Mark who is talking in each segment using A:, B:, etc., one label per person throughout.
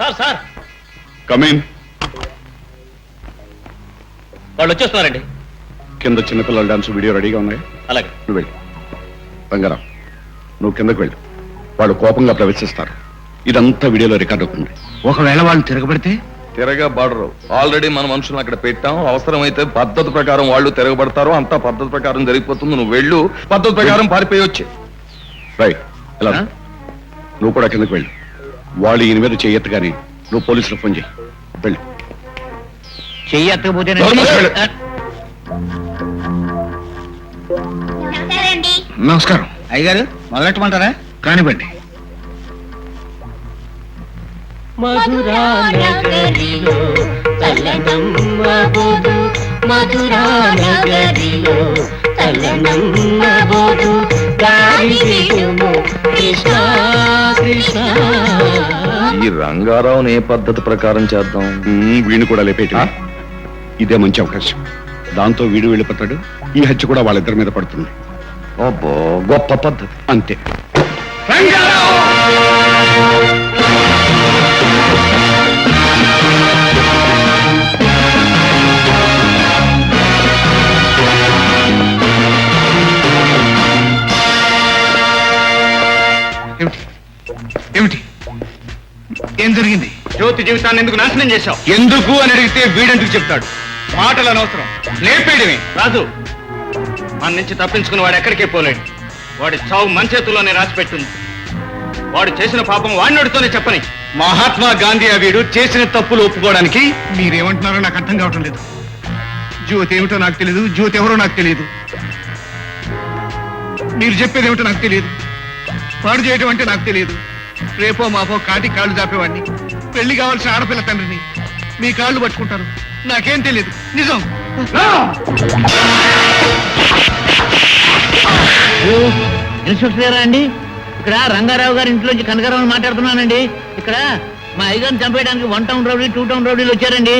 A: Sir sir
B: come in.
A: వాళ్ళు వచ్చేస్తున్నారండి.
B: కింద చిన్నపిల్లల డాన్స్ వీడియో రెడీగా ఉన్నాయి.
A: అలాగే.
B: నువ్వు వెళ్ళు. రంగారావు, నువ్వు కిందకు వెళ్ళు. వాళ్ళు కోపంగా ప్రవేశిస్తారు. ఇదంతా వీడియోలో రికార్డ్ అవుతుంది.
C: ఒకవేళ వాళ్ళు తిరగబడితే?
D: తిరగబడరు. ఆల్రెడీ మన మనుషులను అక్కడ పెట్టాం. అవసరమైతే పద్ధతి ప్రకారం వాళ్ళు తిరగబడతారు. అంతా పద్ధతి ప్రకారం జరిగిపోతుంది. నువ్వు వెళ్ళు, పద్ధతి ప్రకారం పారిపోయి వచ్చి.
B: రైట్. ఎలా నువ్వు కూడా కిందకు వెళ్ళు. వాళ్ళు ఈయన మీద చెయ్యొద్దు కానీ నువ్వు పోలీసులకు ఫోన్ చేయి. వెళ్ళు.
C: చెయ్యకపోతే నమస్కారం. అయ్యగారు మొదలెట్టమంటారా? కానివ్వండి.
E: మధురా నగరిలో తల్లనమ్మ బోధు, మధురా నగరిలో తల్లనమ్మ బోధు, దారి విడుము కృష్ణ కృష్ణ.
D: ఈ రంగారావుని ఏ పద్ధతి ప్రకారం చేద్దాం?
B: వీడిని కూడా లేపేట. ఇదే మంచి అవకాశం. దాంతో వీడు వెళ్ళిపోతాడు. ఈ హత్య కూడా వాళ్ళిద్దరి మీద పడుతుంది.
D: అబ్బో, గొప్ప పద్ధతి.
B: అంతే.
C: ఏమిటి? ఏం జరిగింది?
A: జ్యోతి జీవితాన్ని ఎందుకు నాశనం చేశావు?
C: ఎందుకు అని అడిగితే వీడెందుకు చెప్తాడు? మాటలు అనవసరం, లేపేయడమే.
A: రాజు, మన నుంచి తప్పించుకుని వాడు ఎక్కడికే పోలేడు. వాడి చావు మన చేతుల్లోనే రాసిపెట్టుంది. వాడు చేసిన పాపం వాడినోడితోనే చెప్పని.
C: మహాత్మా గాంధీ వీడు చేసిన తప్పులు ఒప్పుకోవడానికి. మీరేమంటున్నారో నాకు అర్థం కావటం లేదు. జ్యోతి ఏమిటో నాకు తెలియదు, జ్యోతి ఎవరో నాకు తెలియదు. మీరు చెప్పేది ఏమిటో నాకు తెలియదు. పాడు చేయటం అంటే నాకు తెలియదు. రేపో మాపో కాటి కాళ్ళు చాపేవాడిని. పెళ్లి కావాల్సిన ఆడపిల్ల తండ్రిని. మీ కాళ్ళు పట్టుకుంటారు. నాకేం తెలియదు. నిజం.
F: ఇన్స్పెక్టర్ అండి, ఇక్కడ రంగారావు గారి ఇంట్లోంచి కనకారావు మాట్లాడుతున్నానండి. ఇక్కడ మా అయ్యగారిని చంపేయడానికి 1 టౌన్ రౌడీ 2 టౌన్ రౌడీలు వచ్చారండి.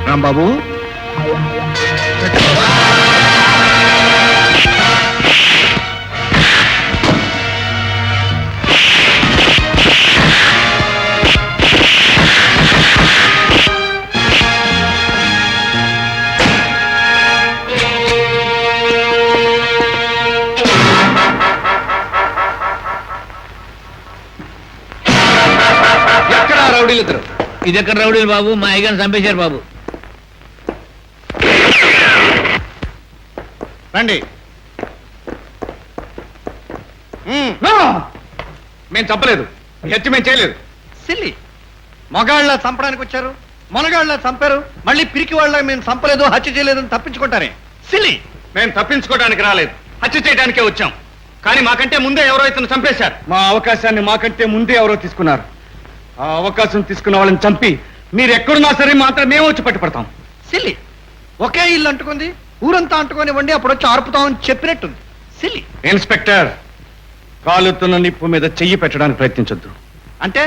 C: రాంబాబు,
D: ఎక్కడ రౌడీలు ఇద్దరు?
F: ఇది ఎక్కడ రౌడీలు బాబు? మా అయ్యగారిని చంపేశారు బాబు.
C: రండి. మేము చంపలేదు. హత్య మేము చేయలేదు.
G: సిల్లి మగాళ్ళ చంపడానికి వచ్చారు, మనగాళ్ళ చంపారు. మళ్ళీ పిరికి వాళ్ళ మేము చంపలేదు, హత్య చేయలేదని తప్పించుకుంటారే. సిల్లి.
A: మేము తప్పించుకోవడానికి రాలేదు, హత్య చేయడానికే వచ్చాం. కానీ మాకంటే ముందే ఎవరో ఇతను చంపేశారు.
C: మా అవకాశాన్ని మాకంటే ముందే ఎవరో తీసుకున్నారు. ఆ అవకాశం తీసుకున్న వాళ్ళని చంపి మీరు ఎక్కడున్నా సరే మాత్రం మేము వచ్చి పట్టుపడతాం.
G: సిల్లి. ఒకే ఇల్లు అంటుకుంది, ఊరంతా అంటుకొని వండి అప్పుడు వచ్చి ఆర్పుతామని చెప్పినట్టుంది. సిల్లి.
C: ఇన్స్పెక్టర్, కాలుతున్న నిప్పు మీద చెయ్యి పెట్టడానికి ప్రయత్నించొద్దు.
G: అంటే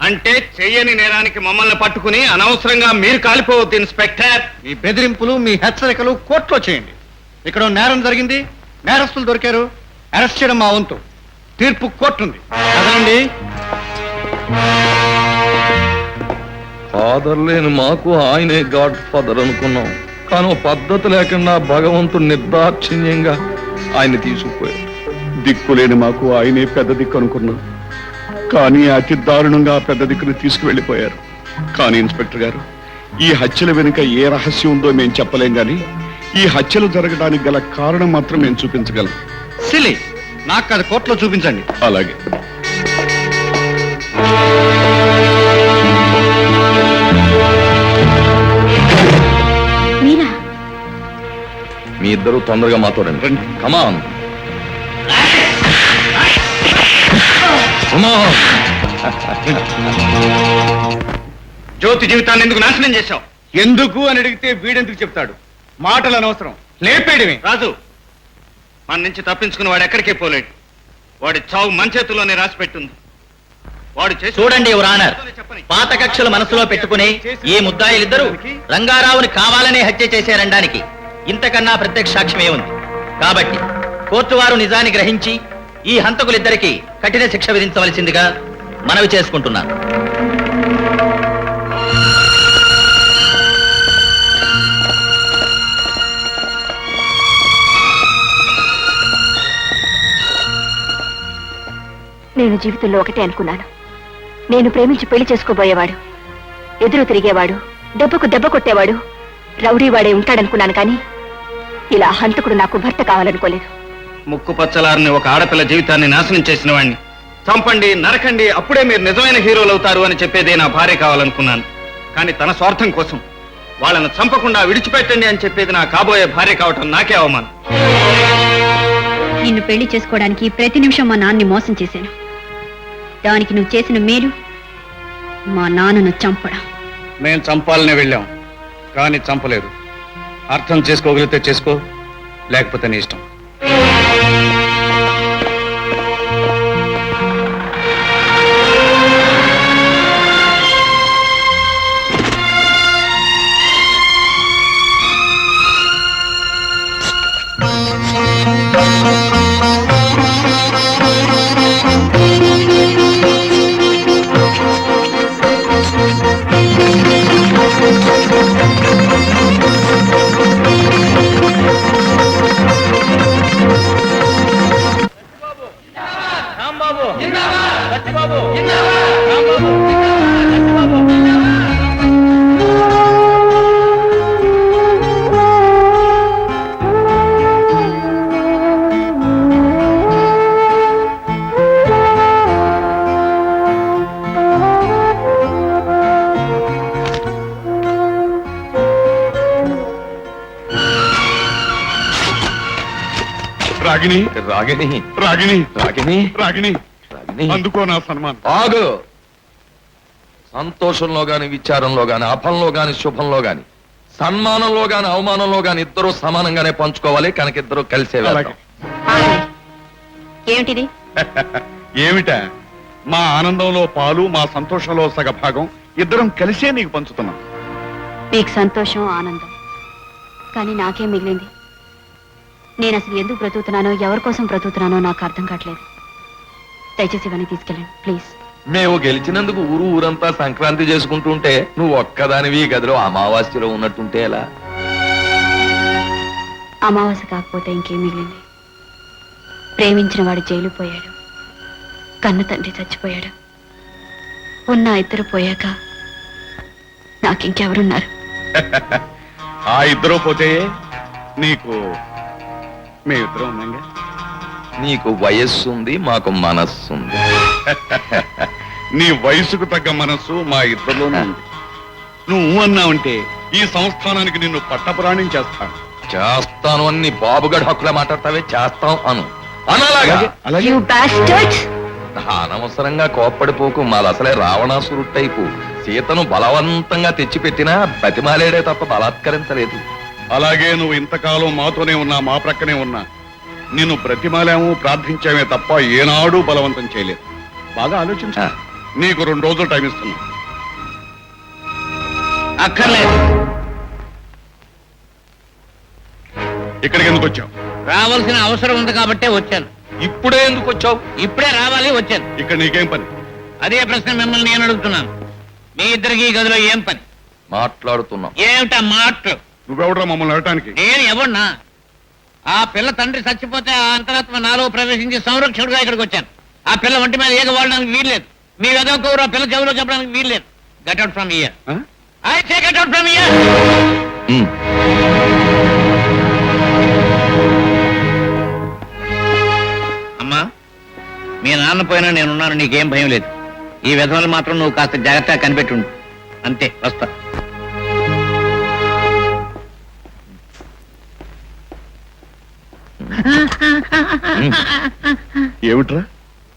A: అంటే చెయ్యని నేరానికి మమ్మల్ని పట్టుకుని అనవసరంగా మీరు కాలిపోవద్దు ఇన్స్పెక్టర్.
G: మీ బెదిరింపులు, మీ హెచ్చరికలు కోర్టులో చేయండి. ఇక్కడ నేరం జరిగింది, నేరస్తులు దొరికారు, అరెస్ట్ చేయడం మా వంతు. తీర్పు కోర్టు ఉంది. కదండి.
D: ఫాదర్ లేని మాకు ఆయనే గాడ్ ఫాదర్ అనుకున్నాం. కానీ పద్ధతి లేకుండా భగవంతుడు నిర్దాక్షిణ్యంగా ఆయన్ని తీసుకుపోయాడు.
B: దిక్కులేని మాకు ఆయనే పెద్ద దిక్కు అనుకున్నాం. కానీ అతి దారుణంగా పెద్ద దిక్కును తీసుకువెళ్ళిపోయారు. కానీ ఇన్స్పెక్టర్ గారు, ఈ హత్యల వెనుక ఏ రహస్యం ఉందో మేము చెప్పలేం, కానీ ఈ హత్యలు జరగడానికి గల కారణం మాత్రం మేము చూపించగలం.
G: ఫ్యామిలీ. నాకు అది కోర్టులో చూపించండి.
B: అలాగే.
E: మీరా?
D: మీ ఇద్దరు తొందరగా మాతో రండి. కమాన్
A: జ్యోతి జీవితాన్ని ఎందుకు నాశనం చేశావు?
G: ఎందుకు అని అడిగితే వీడెందుకు చెప్తాడు? మాటలు అనవసరం, లేపేయడమే.
A: రాజు, మన నుంచి తప్పించుకుని వాడు ఎక్కడికే పోలేడు. వాడి చావు మన చేతుల్లోనే రాసి పెట్టుంది. వాడు చేసి
F: చూడండి యువర్ ఆనర్, పాత కక్షలు మనసులో పెట్టుకుని ఈ ముద్దాయిలిద్దరూ రంగారావుని కావాలనే హత్య చేశారనడానికి ఇంతకన్నా ప్రత్యక్ష సాక్ష్యమే ఉంది. కాబట్టి కోర్టు వారు నిజాన్ని గ్రహించి ఈ హంతకులిద్దరికీ కఠిన శిక్ష విధించవలసిందిగా మనవి చేసుకుంటున్నాను.
H: నేను జీవితంలో ఒకటే అనుకున్నాను. నేను ప్రేమించి పెళ్లి చేసుకోబోయేవాడు, ఎదురు తిరిగేవాడు, దెబ్బకు దెబ్బ కొట్టేవాడు, రౌడీవాడే ఉంటాడనుకున్నాను. కానీ ఇలా హంతకుడు నాకు భర్త కావాలనుకోలేదు.
A: ముక్కు పచ్చలారిని ఒక ఆడపిల్ల జీవితాన్ని నాశనం చేసిన వాడిని చంపండి, నరకండి, అప్పుడే మీరు నిజమైన హీరోలు అవుతారు అని చెప్పేదే నా భార్య కావాలనుకున్నాను. కానీ తన స్వార్థం కోసం వాళ్ళను చంపకుండా విడిచిపెట్టండి అని చెప్పేది నా కాబోయే భార్య కావటం నాకే అవమానం.
H: నిన్ను పెళ్లి చేసుకోవడానికి ప్రతి నిమిషం మా నాన్నని మోసం చేశాను. దానికి నువ్వు చేసిన మేలు మా నాన్నను చంపడం.
G: మేము చంపాలనే వెళ్ళాం, కానీ చంపలేదు. అర్థం చేసుకోగలిగితే చేసుకో, లేకపోతే నీ ఇష్టం.
B: రాగిణి,
D: రాగిణి
B: రాగిణి,
D: రాగిణి
B: రాగిణి,
D: రాగిణి
B: అందుకో నా సన్మానం.
D: ఆగు. సంతోషంలో గాని, విచారంలో గాని, అపంలో గాని, శుభంలో గాని, సన్మానంలో గాని, అవమానంలో గాని ఇద్దరు సమానంగానే పంచుకోవాలి. కనుక ఇద్దరు కలిసే
B: అలాగే.
H: ఏమిటిది?
B: ఏమిటా? మా ఆనందంలో పాలు, మా సంతోషంలో సగ భాగం ఇద్దరం కలిసే నీకు పంచుతున్నాం.
H: మీకు సంతోషం, ఆనందం, కానీ నాకేం మిగిలింది? నేను అసలు ఎందుకు బ్రతుకుతున్నానో, ఎవరి కోసం బ్రతుకుతున్నానో నాకు అర్థం కావట్లేదు. దయచేసి ఇవన్నీ తీసుకెళ్ళండి ప్లీజ్.
D: మేము గెలిచినందుకు ఊరు ఊరంతా సంక్రాంతి చేసుకుంటూ ఉంటే నువ్వు ఒక్కదానివి ఈ గదిలో అమావాస్యలో ఉన్నట్టుంటే ఎలా?
H: అమావాస్య కాకపోతే ఇంకేం మిగిలింది? ప్రేమించిన వాడు జైలు పోయాడు, కన్న తండ్రి చచ్చిపోయాడు, ఉన్న ఇద్దరు పోయాక నాకింకెవరున్నారు?
B: ఆ ఇద్దరు పోతే నీకు మేమిద్దరం ఉన్నాగా.
D: నీకు వయస్సు ఉంది, మాకు మనస్సు ఉంది.
B: నీ వయసుకు తగ్గ మనస్సు మా ఇద్దరిలోనూ ఉంది. నువ్వు అన్నావంటే ఈ సంస్థానానికి నిన్ను పట్టపురాణం చేస్తాను.
D: చేస్తాను అని నీ బాబుగడు హక్కులా మాట్లాడతావే. చేస్తాం అను అనలాగా.
B: అలాగే.
H: You bastards!
D: అనవసరంగా కోప్పడిపోకు. మాది అసలే రావణాసురు టైపు. సీతను బలవంతంగా తెచ్చిపెట్టినా బతిమాలేడే తప్ప బలాత్కరించలేదు.
B: అలాగే నువ్వు ఇంతకాలం మాతోనే ఉన్నా, మా ప్రక్కనే ఉన్నా, నిన్ను బ్రతిమాలాము, ప్రార్థించామే తప్ప ఏనాడూ బలవంతం చేయలేదు. బాగా ఆలోచించా. నీకు 2 రోజులు టైం ఇస్తున్నా.
F: అక్కర్లేదు.
B: ఇక్కడికి ఎందుకు వచ్చావు?
F: రావాల్సిన అవసరం ఉంది కాబట్టే వచ్చాను.
D: ఇప్పుడే ఎందుకు వచ్చావు?
F: ఇప్పుడే రావాలి, వచ్చాను.
B: ఇక్కడ నీకేం పని?
F: అదే ప్రశ్న మిమ్మల్ని నేను అడుగుతున్నాను. మీ ఇద్దరికి ఈ గదిలో ఏం పని?
D: మాట్లాడుతున్నాం.
F: ఏమిటా మాటలు?
B: నువ్వెవడరా మమ్మల్ని అడటానికి?
F: నేను ఎవన్నా? ఆ పిల్ల తండ్రి చచ్చిపోతే ఆ అంతరాత్మ నాలో ప్రవేశించి సంరక్షకుడుగా ఇక్కడికి వచ్చాను. ఆ పిల్ల ఒంటి మీద ఏగ వాడడానికి వీల్లేదు. మీ ఏదో కౌరు ఆ పిల్ల చెవిలో చెప్పడానికి వీల్లేదు. Get out from here.
B: ఆ?
F: I say get out from here. మీ నాన్న పోయినా నేనున్నాను, నీకేం భయం లేదు. ఈ విధవలు మాత్రం నువ్వు కాస్త జాగ్రత్తగా కనిపెట్టుండు. అంతే, వస్తా.
B: ఏమిట్రా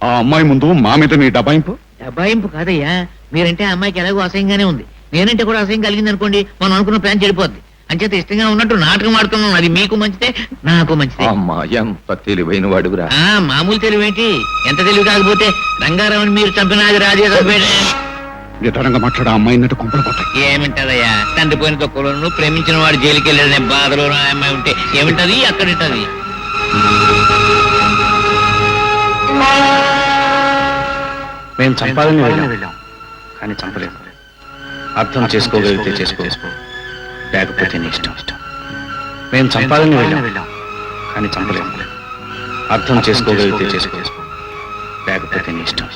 B: ఆ అమ్మాయి ముందు మా మీద నీ డబాయింపు?
I: డబ్బాయింపు కాదయ్యా, మీరంటే ఆ అమ్మాయికి ఎలాగో అసహ్యంగానే ఉంది. నేనంటే కూడా అసహ్యం కలిగింది అనుకోండి, మనం అనుకున్న ప్లాన్ చెడిపోద్ది. అంచేత ఇష్టంగా ఉన్నట్టు నాటకం ఆడుతున్నాం. అది మీకు మంచిదే, నాకు మంచిదే.
D: అమ్మా ఎంత తెలివైన వాడుగురా.
I: మామూలు తెలివేంటి, ఎంత తెలివి కాకపోతే రంగారావుని మీరు చంపినాది రాజే చంపాడు.
B: నిదానంగా మాట్లాడే అమ్మాయి అన్నట్టు కుంపలు పోతాయి.
I: ఏమింటదయ్యా, తండ్రి పోయిన తొక్కలోను ప్రేమించిన వాడు జైలుకి వెళ్ళాడనే బాధలో ఆ అమ్మాయి ఉంటే ఏమింటది, అక్కడింటది.
G: మేము చంపాలని వెళ్ళాం కానీ చంపలేదు. అర్థం చేసుకోగలిగితే చేసుకో, లేకపోతే నీ ఇష్టం. మేము చంపాలని వెళ్ళాం కానీ చంపలేదు. అర్థం చేసుకోగలిగితే చేసుకో, లేకపోతే నీ ఇష్టం.